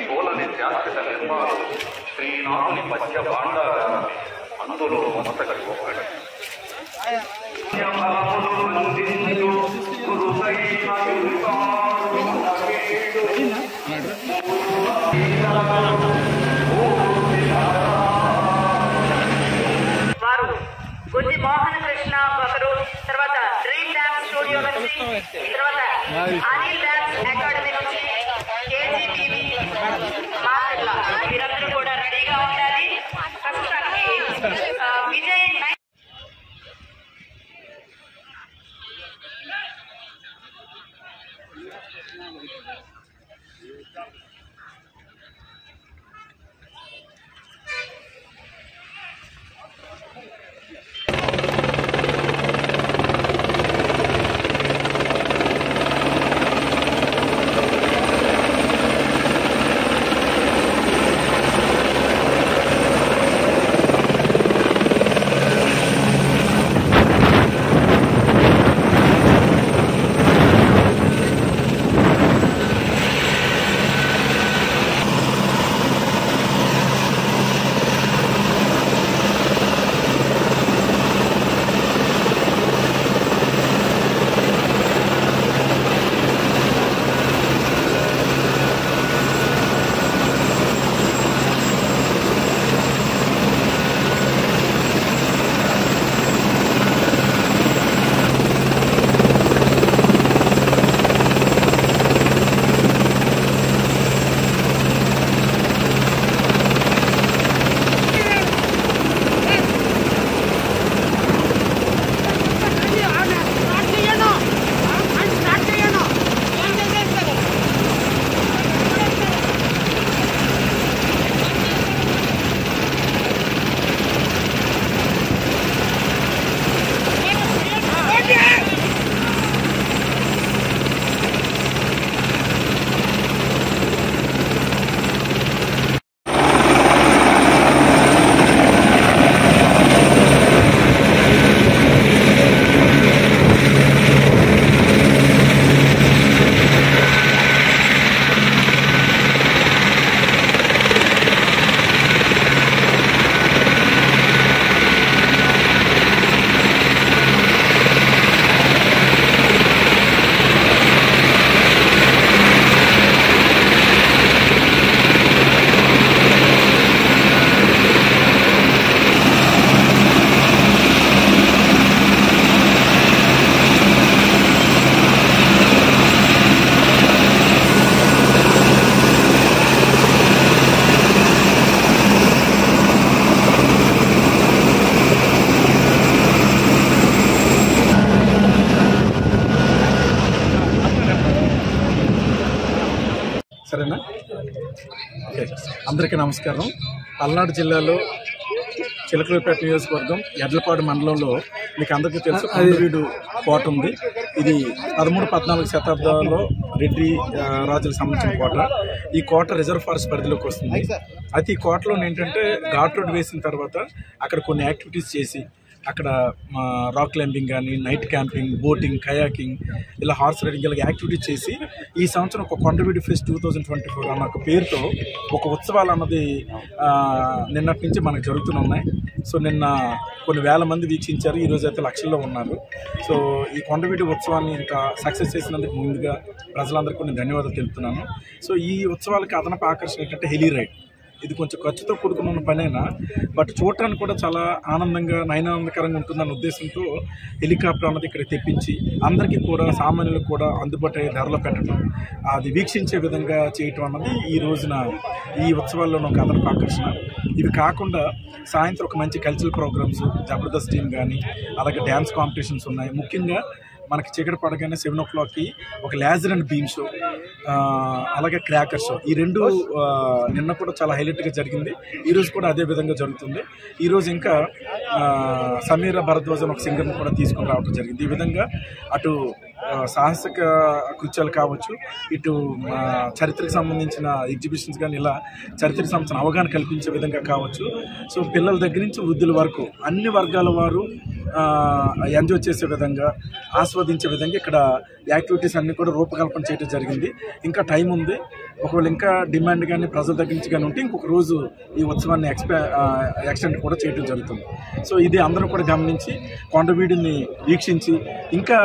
పోలని శాశ్వత నిర్మాణం శ్రీనాథుని పద్య భాండాగారాన్ని అందులో మొదటి ఒకటి వారు గుంజి మోహన కృష్ణ ఒకరు, తర్వాత డ్రీమ్ డాన్స్ స్టూడియో నుంచి, తర్వాత అనిల్ డాన్స్ అకాడమీ నుంచి, కేజీటీవీ మాటల వీరందరూ కూడా రెడీగా ఉండాలి. ప్రస్తుతానికి విజయ్ సరేనా? ఓకే, అందరికీ నమస్కారం. పల్నాడు జిల్లాలో చిలకలూరిపేట నియోజకవర్గం ఎడ్లపాడు మండలంలో మీకు అందరికీ తెలుసు కొండవీడు కోట ఉంది. ఇది 13-14 శతాబ్దాల్లో రెడ్డి రాజులకు సంబంధించిన కోట. ఈ కోట రిజర్వ్ ఫారెస్ట్ పరిధిలోకి వస్తుంది. అయితే ఈ కోటలో ఏంటంటే ఘాట్ రోడ్ వేసిన తర్వాత అక్కడ కొన్ని యాక్టివిటీస్ చేసి అక్కడ రాక్ క్లైంబింగ్ కానీ, నైట్ క్యాంపింగ్, బోటింగ్, కయాకింగ్, ఇలా హార్స్ రైడింగ్ ఇలా యాక్టివిటీస్ చేసి ఈ సంవత్సరం ఒక కొండవీడు ఫెస్ట్ 2024 అన్న ఒక పేరుతో ఒక ఉత్సవాలు అన్నది నిన్నటి నుంచి మనకు జరుగుతున్నాయి. సో నిన్న కొన్ని వేల మంది వీక్షించారు, ఈరోజు అయితే లక్షల్లో ఉన్నారు. సో ఈ కొండవీడు ఉత్సవాన్ని ఇంత సక్సెస్ చేసినందుకు ముందుగా ప్రజలందరికీ నేను ధన్యవాదాలు తెలుపుతున్నాను. సో ఈ ఉత్సవాలకి అదనపు ఆకర్షణ ఏంటంటే హెలీ రైడ్. ఇది కొంచెం ఖర్చుతో కూడుకున్న పనైనా బట్ చూడటానికి కూడా చాలా ఆనందంగా నయనానందకరంగా ఉంటుందన్న ఉద్దేశంతో హెలికాప్టర్ అన్నది ఇక్కడ తెప్పించి అందరికీ కూడా సామాన్యులకు కూడా అందుబాటు అయ్యే ధరలో పెట్టడం, అది వీక్షించే విధంగా చేయటం అన్నది ఈ రోజున ఈ ఉత్సవాల్లో ఒక అదనపు ఆకర్షణ. ఇవి కాకుండా సాయంత్రం ఒక మంచి కల్చరల్ ప్రోగ్రామ్స్, జబర్దస్త్ టీమ్ కానీ, అలాగే డ్యాన్స్ కాంపిటీషన్స్ ఉన్నాయి. ముఖ్యంగా మనకి చీకటి పడగానే 7 o'clockకి ఒక లేజర్ అండ్ బీమ్ షో, అలాగే క్రాకర్ షో, ఈ రెండు నిన్న కూడా చాలా హైలైట్గా జరిగింది. ఈరోజు కూడా అదే విధంగా జరుగుతుంది. ఈరోజు ఇంకా సమీర భరద్వాజ్ ఒక సింగర్ని కూడా తీసుకుని రావడం జరిగింది. ఈ విధంగా అటు సాహసిక కృత్యాలు కావచ్చు, ఇటు చరిత్రకు సంబంధించిన ఎగ్జిబిషన్స్ కానీ, ఇలా చరిత్రకు సంబంధించిన అవగాహన కల్పించే విధంగా కావచ్చు. సో పిల్లల దగ్గర నుంచి వృద్ధుల వరకు అన్ని వర్గాల వారు ఎంజాయ్ చేసే విధంగా, ఆస్వాదించే విధంగా ఇక్కడ యాక్టివిటీస్ అన్నీ కూడా రూపకల్పన చేయడం జరిగింది. ఇంకా టైం ఉంది. ఒకవేళ ఇంకా డిమాండ్ కానీ ప్రజల దగ్గర నుంచి కానీ ఉంటే ఇంకొక రోజు ఈ ఉత్సవాన్ని ఎక్స్టెండ్ కూడా చేయడం జరుగుతుంది. సో ఇది అందరూ కూడా గమనించి కొండవీడిని వీక్షించి ఇంకా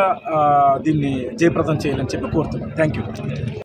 దీన్ని జయప్రదం చేయాలని చెప్పి కోరుతున్నాను. Thank you.